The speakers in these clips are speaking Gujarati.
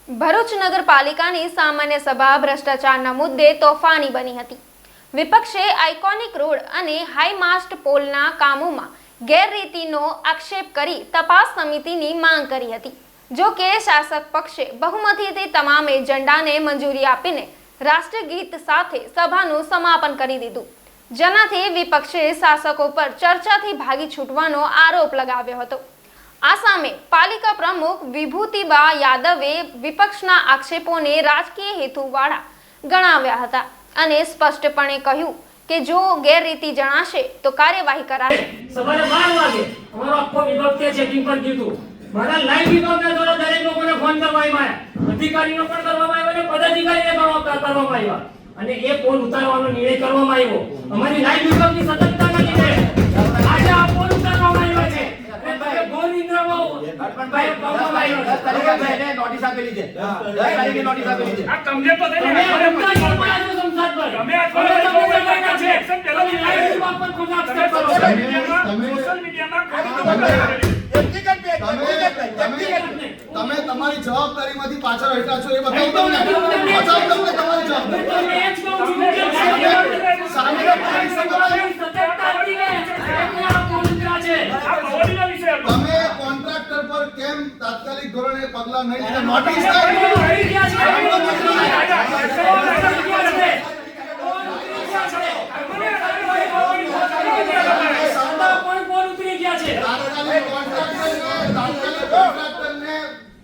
ભરૂચ નગરપાલિકાની સામાન્ય સભા ભ્રષ્ટાચારના મુદ્દે તોફાની બની હતી। વિપક્ષે આઇકોનિક રોડ અને હાઈમાસ્ટ પોલના કામોમાં ગેરરીતિનો આક્ષેપ કરી તપાસ સમિતિની માંગ કરી હતી। જો કે શાસક પક્ષે બહુમતીથી તમામ એજન્ડાને મંજૂરી આપીને રાષ્ટ્રગીત સાથે સભાનું સમાપન કરી દીધું, જેનાથી વિપક્ષે શાસકો પર ચર્ચાથી ભાગી છૂટવાનો આરોપ લગાવ્યો હતો। આ સામે પાલિકા પ્રમુખ વિભૂતિબા યાદવે વિપક્ષના આક્ષેપોને રાજકીય હેતુવાળા ગણાવ્યા હતા અને સ્પષ્ટપણે કહ્યું કે જો ગેરરીતિ જણાશે તો કાર્યવાહી કરાશે। સવારે 12 વાગે અમારો આખો વિભાગ તે ચેકિંગ પર ગયું। મારા લાઈવ વિભાગના દ્વારા દરેક લોકોને ફોન કરવામાં આવ્યા, અધિકારીનો પણ કરવામાં આવ્યો અને પદાધિકારીને કરવામાં આવ્યા અને એ પોલ ઉતારવાનો નિર્ણય કરવામાં આવ્યો। અમારી લાઈવ વિભાગની સતર્કતાના લીધે આજે આ પોલ ઉતારવામાં આવ્યો છે। નોટિસ આપેલી છે, 10 તારીખે નોટિસ આપેલી છે। આ તમને તો તમે તમારી જવાબદારીમાંથી પાછળ હટ્યા છો એ બતાવો તમને તમારી જવાબદારી। તમે કોન્ટ્રાક્ટર પર કેમ તાત્કાલિક ધોરણે પગલા નહીં લીધા? નોટિસ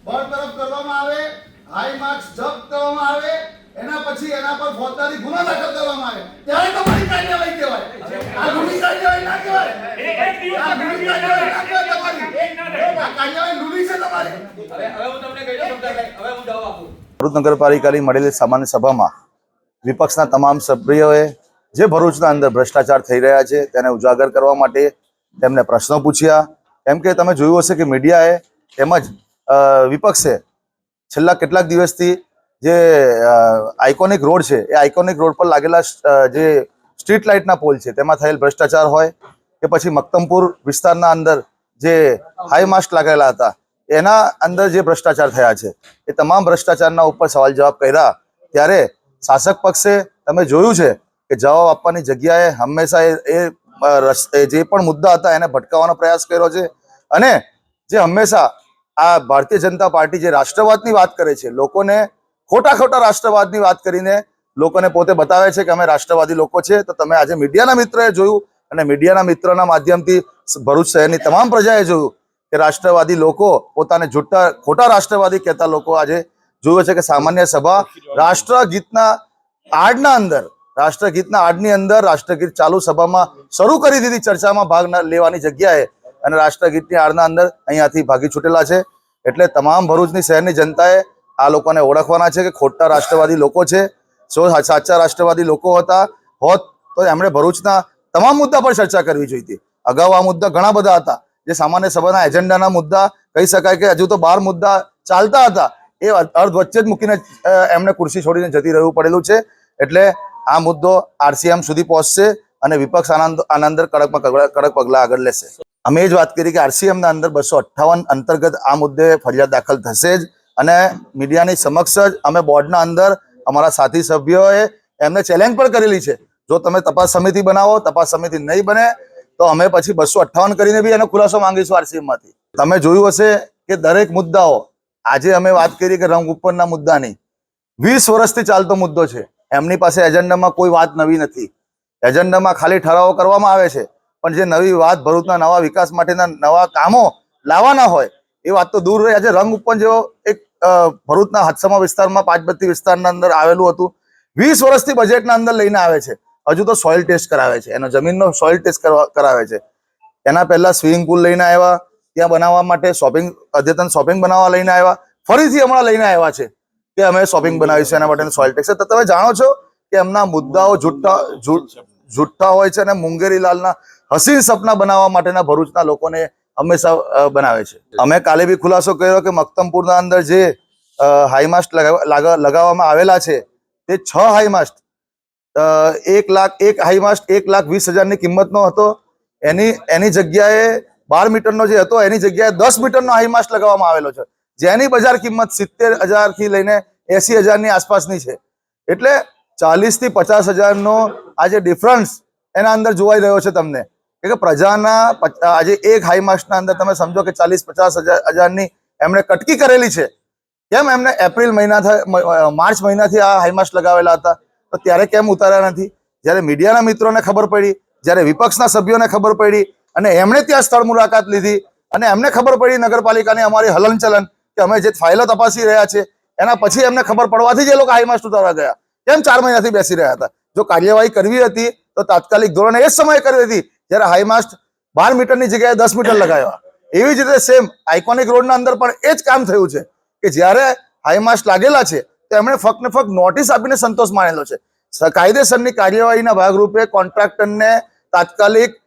બરતરફ કરવામાં આવે, હાઈ માર્ક્સ જપ્ત કરવામાં આવે, એના પછી એના પર ફોજદારી ગુનો દાખલ કરવામાં આવે, ત્યારે તમારી કાર્યવાહી કહેવાય। આ ગુની કાર્યવાહી ના કહેવાય। કાર્યવાહી લુલી છે તમારી। હવે હું તમને કહી દઉં સમજાય, હવે હું જવાબ આપું। ભરૂચ નગરપાલિકાની મળેલી સામાન્ય સભામાં વિપક્ષના તમામ સભ્યોએ જે ભરૂચના અંદર ભ્રષ્ટાચાર થઈ રહ્યા છે તેને ઉજાગર કરવા માટે તેમને પ્રશ્નો પૂછ્યા। કેમ કે તમે જોયું હશે કે મીડિયાએ તેમજ વિપક્ષે છેલ્લા કેટલાક દિવસથી જે આઇકોનિક રોડ છે એ આઇકોનિક રોડ પર લાગેલા જે સ્ટ્રીટ લાઇટના પોલ છે તેમાં થયેલ ભ્રષ્ટાચાર હોય કે પછી મક્તમપુર વિસ્તારના અંદર જે હાઈ માસ્ટ લાગેલા હતા એના અંદર જે ભ્રષ્ટાચાર થયા છે એ તમામ ભ્રષ્ટાચારના ઉપર સવાલ જવાબ કર્યા। ત્યારે શાસક પક્ષે તમે જોયું છે કે જવાબ આપવાની જગ્યાએ હંમેશા એ જે પણ મુદ્દા હતા એને ભટકાવવાનો પ્રયાસ કર્યો છે અને જે હંમેશા આ ભારતીય જનતા પાર્ટી જે રાષ્ટ્રવાદની વાત કરે છે, લોકોને ખોટા રાષ્ટ્રવાદની વાત કરીને લોકોને પોતે બતાવે છે કે અમે રાષ્ટ્રવાદી લોકો છે। તો તમે આજે મીડિયાના મિત્રએ જોયું અને મીડિયાના મિત્રના માધ્યમથી ભરૂચ શહેરની તમામ પ્રજાએ જોયું કે રાષ્ટ્રવાદી લોકો પોતાને ખોટા રાષ્ટ્રવાદી કહેતા લોકો આજે જોયું છે કે સામાન્ય સભા રાષ્ટ્રગીતના આડની અંદર રાષ્ટ્રગીત ચાલુ સભામાં શરૂ કરી દીધી ચર્ચામાં ભાગ લેવાની જગ્યાએ અને રાષ્ટ્રગીતની આડના અંદર અહીંયાથી ભાગી છૂટેલા છે। એટલે તમામ ભરૂચની શહેરની જનતાએ આ લોકોને ઓળખવાના છે કે ખોટા રાષ્ટ્રવાદી લોકો છે। સાચા રાષ્ટ્રવાદી લોકો હોત તો એમણે ભરૂચના તમામ મુદ્દા પર ચર્ચા કરવી જોઈતી। અગાઉ આ મુદ્દા ઘણા બધા હતા જે સામાન્ય સભાના એજન્ડાના મુદ્દા કહી શકાય કે હજુ તો 12 મુદ્દા ચાલતા હતા, એ અર્ધ વચ્ચે જ મૂકીને એમને ખુરશી છોડીને જતી રહેવું પડેલું છે। એટલે આ મુદ્દો RCM સુધી પહોંચશે અને વિપક્ષ આના અંદર કડક પગલા આગળ લેશે। અમે જ વાત કરી કે RCM ના અંદર 258 અંતર્ગત આ મુદ્દે ફરિયાદ દાખલ થશે જ અને મીડિયાની સમક્ષ જ અમે બોર્ડના અંદર અમારા સાથી સભ્યોએ એમને ચેલેન્જ પણ કરેલી છે, જો તમે તપાસ સમિતિ બનાવો, તપાસ સમિતિ નહીં બને તો અમે પછી 258 કરીને બી એનો ખુલાસો માંગીશું RCM માંથી। તમે જોયું હશે કે દરેક મુદ્દાઓ, આજે અમે વાત કરી કે રંગ ઉપરના મુદ્દાની 20 વર્ષથી ચાલતો મુદ્દો છે, એમની પાસે એજન્ડામાં કોઈ વાત નવી નથી। એજન્ડામાં ખાલી ઠરાવો કરવામાં આવે છે પણ જે નવી વાત ભરૂચના નવા વિકાસ માટેના નવા કામો લાવવાના હોય એ વાત તો દૂર રહી। આજે રંગ ઉપર જેવો એક ભરૂચના હાદસામાં વિસ્તારમાં 532 વિસ્તારના અંદર આવેલું હતું, 20 વર્ષથી બજેટના અંદર લઈને આવે છે, હજુ તો સોઇલ ટેસ્ટ કરાવે છે, એનો જમીનનો સોઇલ ટેસ્ટ કરાવે છે। એના પહેલા સ્વિમિંગ પુલ લઈને આવ્યા, ત્યાં બનાવવા માટે અદ્યતન શોપિંગ બનાવવા લઈને આવ્યા, ફરીથી હમણાં લઈને આવ્યા છે કે અમે શોપિંગ બનાવીશું એના માટેનું સોઇલ ટેસ્ટ। તો તમે જાણો છો કે એમના મુદ્દાઓ જુઠ્ઠા હોય છે અને મુંગેરીલાલના હસીન સપના બનાવવા માટેના ભરૂચના લોકોને હંમેશા બનાવે છે। અમે કાલે બી ખુલાસો કર્યો કે મક્તમપુરના અંદર જે હાઈમાસ્ટ લગાવવામાં આવેલા છે તે 6 હાઈમાસ્ટ 1 હાઈમાસ્ટ 1,20,000 કિંમતનો હતો, એની જગ્યાએ 12 મીટરનો જે હતો એની જગ્યાએ 10 મીટરનો હાઈમાસ્ટ લગાવવામાં આવેલો છે। જેની બજાર કિંમત 70,000 થી લઈને 80,000 ની આસપાસની છે. એટલે 40 થી 50,000 નો આજે ડિફરન્સ એના અંદર જોવાઈ રહ્યો છે તમને કે પ્રજાના આજે એક હાઈ માસ્કના અંદર તમે સમજો કે 40-50,000 ની એમણે કટકી કરેલી છે. કેમ એમને એપ્રિલ માર્ચ મહિનાથી આ હાઈ માસ્ક લગાવેલા હતા, તો ત્યારે કેમ ઉતાર્યા નથી? જ્યારે મીડિયાના મિત્રોને ખબર પડી, જ્યારે વિપક્ષના સભ્યોને ખબર પડી અને એમણે ત્યાં સ્થળ મુલાકાત લીધી અને એમને ખબર પડી નગરપાલિકાની અમારી હલનચલન કે અમે જે ફાઇલો તપાસી રહ્યા છે, એના પછી એમને ખબર પડવાથી જ એ લોકો હાઈ માસ્ક ઉતારવા ગયા. કેમ 4 મહિનાથી બેસી રહ્યા હતા? જો કાર્યવાહી કરવી હતી તો તાત્કાલિક ધોરણે એ જ સમયે કરવી હતી જ્યારે હાઈ માસ્ક 12 મીટરની જગ્યાએ 10 મીટર લગાવ્યા. એવી જ રીતે સેમ આઇકોનિક રોડના અંદર પણ એ જ કામ થયું છે કે જ્યારે હાઈ માસ્ક લાગેલા છે તો એમણે ફક્ત ને ફક્ત નોટિસ આપીને સંતોષ માનેલો છે. કાયદેસરની કાર્યવાહીના ભાગરૂપે કોન્ટ્રાક્ટરને તાત્કાલિક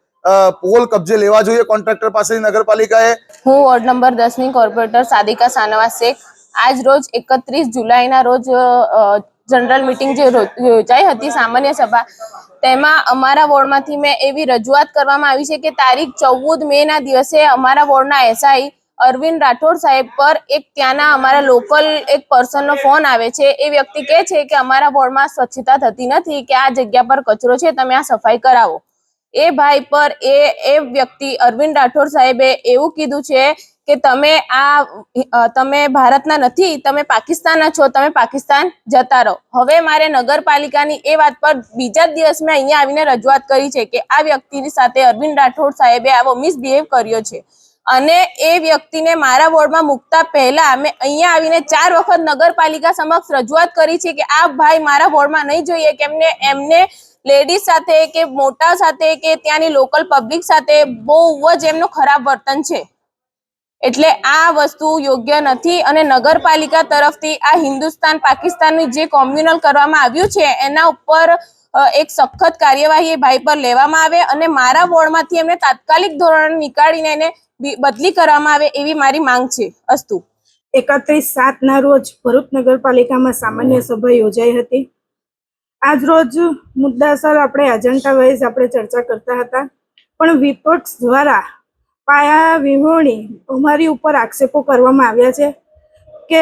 પોલ કબજે લેવા જોઈએ કોન્ટ્રાક્ટર પાસેથી નગરપાલિકાએ. હું વોર્ડ નંબર 10 ની કોર્પોરેટર સાદિકા શાનવાઝ શેખ. આજ રોજ 31 જુલાઈના રોજ જનરલ મીટિંગ જે યોજાઈ હતી, સામાન્ય સભા, તેમાં અમારા વોર્ડમાંથી મેં એવી રજૂઆત કરવામાં આવી છે કે તારીખ 14 મે ના દિવસે અમારા વોર્ડના એસઆઈ અરવિંદ રાઠોડ સાહેબ પર એક ત્યાંના અમારા લોકલ એક પર્સનનો ફોન આવે છે. એ વ્યક્તિ કહે છે કે અમારા વોર્ડમાં સ્વચ્છતા થતી નથી, કે આ જગ્યા પર કચરો છે, તમે આ સફાઈ કરાવો. એ ભાઈ પર એ વ્યક્તિ અરવિંદ રાઠોડ સાહેબે એવું કીધું છે કે તમે ભારતના નથી, તમે પાકિસ્તાનના છો, તમે પાકિસ્તાન જતા રહો. હવે મારે નગરપાલિકાની એ વાત પર બીજા જ દિવસ મેં અહીંયા આવીને રજૂઆત કરી છે કે આ વ્યક્તિની સાથે અરવિંદ રાઠોડ સાહેબે આવો મિસબિહેવ કર્યો છે અને એ વ્યક્તિને મારા વોર્ડમાં મૂકતા પહેલા મેં અહીંયા આવીને 4 વખત નગરપાલિકા સમક્ષ રજૂઆત કરી છે કે આ ભાઈ મારા વોર્ડમાં નહીં જોઈએ, કે એમને લેડીઝ સાથે કે મોટા સાથે કે ત્યાંની લોકલ પબ્લિક સાથે બહુ જ એમનું ખરાબ વર્તન છે. એટલે આ વસ્તુ યોગ્ય નથી અને નગરપાલિકા તરફથી આ હિન્દુસ્તાન પાકિસ્તાનની જે કોમ્યુનલ કરવામાં આવ્યું છે એના ઉપર એક સખત કાર્યવાહી એ ભાઈ પર લેવામાં આવે અને મારા વોર્ડમાંથી એમને તાત્કાલિક ધોરણે નીકાળીને એને બદલી કરવામાં આવે એવી મારી માંગ છે. અસ્તુ. 31/7 ના રોજ ભરૂચ નગરપાલિકામાં સામાન્ય સભા યોજાઈ હતી. આજ રોજ મુદ્દાસર આપણે એજન્ડા વાઇઝ આપણે ચર્ચા કરતા હતા, પણ વિપક્ષ દ્વારા પાયા વિહોણી અમારી ઉપર આક્ષેપો કરવામાં આવ્યા છે કે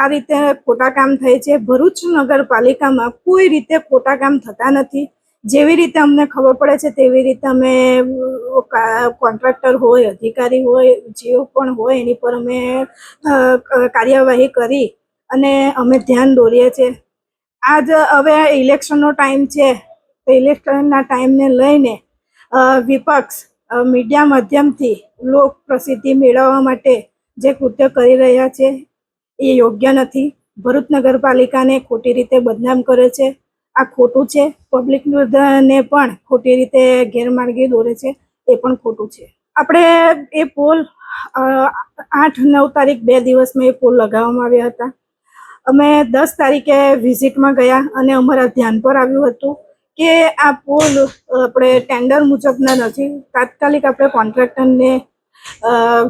આ રીતે ખોટા કામ થાય છે. ભરૂચ નગરપાલિકામાં કોઈ રીતે ખોટા કામ થતા નથી. જેવી રીતે અમને ખબર પડે છે તેવી રીતે અમે કોન્ટ્રાક્ટર હોય, અધિકારી હોય, જે પણ હોય એની પર અમે કાર્યવાહી કરી અને અમે ધ્યાન દોરીએ છીએ. આજ હવે ઇલેક્શનનો ટાઈમ છે, તો ઇલેક્શનના ટાઈમને લઈને વિપક્ષ મીડિયા માધ્યમથી લોક પ્રસિદ્ધિ મેળવવા માટે જે કૃત્ય કરી રહ્યા છે એ યોગ્ય નથી. ભરૂચ નગરપાલિકાને ખોટી રીતે બદનામ કરે છે, આ ખોટું છે. પબ્લિકને પણ ખોટી રીતે ગેરમાર્ગે દોરે છે, એ પણ ખોટું છે. આપણે એ પોલ 8-9 તારીખ 2 દિવસમાં એ પોલ લગાવવામાં આવ્યા હતા. અમે 10 તારીખે વિઝિટમાં ગયા અને અમારા ધ્યાન પર આવ્યું હતું કે આ પોલ આપણે ટેન્ડર મુજબના નથી. તાત્કાલિક આપણે કોન્ટ્રાક્ટરને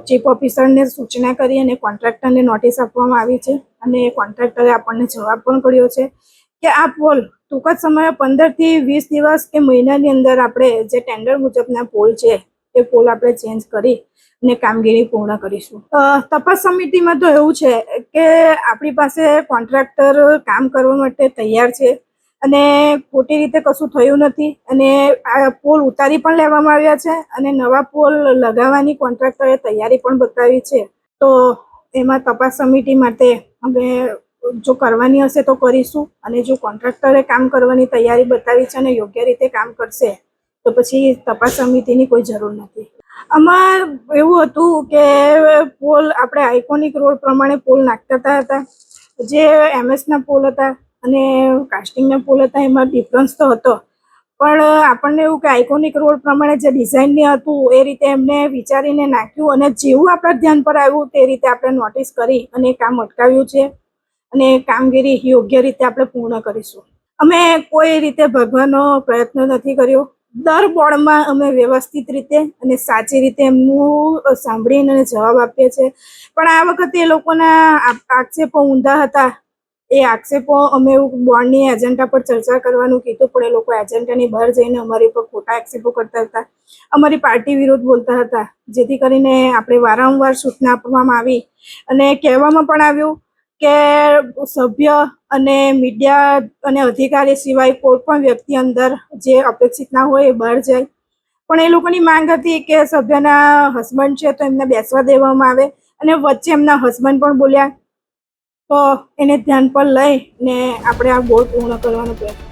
ચીફ ઓફિસરને સૂચના કરી અને કોન્ટ્રાક્ટરને નોટિસ આપવામાં આવી છે અને કોન્ટ્રાક્ટરે આપણને જવાબ પણ કર્યો છે કે આ પોલ ટૂંક જ સમયે 15 થી 20 દિવસ કે મહિનાની અંદર આપણે જે ટેન્ડર મુજબના પોલ છે એ પોલ આપણે ચેન્જ કરી અને કામગીરી પૂર્ણ કરીશું. તપાસ સમિતિમાં તો એવું છે કે આપણી પાસે કોન્ટ્રાક્ટર કામ કરવા માટે તૈયાર છે અને ખોટી રીતે કશું થયું નથી અને આ પોલ ઉતારી પણ લેવામાં આવ્યા છે અને નવા પોલ લગાવવાની કોન્ટ્રાક્ટરે તૈયારી પણ બતાવી છે. તો એમાં તપાસ સમિતિ માટે અમે જો કરવાની હશે તો કરીશું અને જો કોન્ટ્રાક્ટરે કામ કરવાની તૈયારી બતાવી છે અને યોગ્ય રીતે કામ કરશે તો પછી તપાસ સમિતિની કોઈ જરૂર નથી. આમાં એવું હતું કે પોલ આપણે આઇકોનિક રોડ પ્રમાણે પોલ નાખતા હતા. જે MS ના પોલ હતા અને કાસ્ટિંગના પોલ હતા એમાં ડિફરન્સ તો હતો, પણ આપણને એવું કે આઇકોનિક રોડ પ્રમાણે જે ડિઝાઇનની હતું એ રીતે એમને વિચારીને નાખ્યું અને જેવું આપણા ધ્યાન પર આવ્યું તે રીતે આપણે નોટિસ કરી અને કામ અટકાવ્યું છે અને કામગીરી યોગ્ય રીતે આપણે પૂર્ણ કરીશું. અમે કોઈ રીતે ભાગવાનો પ્રયત્ન નથી કર્યો. દર બોર્ડમાં અમે વ્યવસ્થિત રીતે અને સાચી રીતે એમનું સાંભળીને જવાબ આપીએ છીએ, પણ આ વખતે એ લોકોના આક્ષેપો ઊંધા હતા એ આક્ષેપો અમે બોર્ડની એજન્ડા પર ચર્ચા કરવાનું કીધું, પણ એ લોકો એજન્ડાની બહાર જઈને અમારી પર ખોટા આક્ષેપો કરતા હતા, અમારી પાર્ટી વિરુદ્ધ બોલતા હતા, જેથી કરીને આપણે વારંવાર સૂચના આપવામાં આવી અને કહેવામાં પણ આવ્યું કે સભ્ય અને મીડિયા અને અધિકારી સિવાય કોઈ પણ વ્યક્તિ અંદર જે અપેક્ષિત ના હોય એ બહાર જાય. પણ એ લોકોની માંગ હતી કે સભ્યના હસબન્ડ છે તો એમને બેસવા દેવામાં આવે, અને વચ્ચે એમના હસબન્ડ પણ બોલ્યા. તો એને ધ્યાન પર લઈને આપણે આ બોર્ડ પૂર્ણ કરવાનો પ્રયત્ન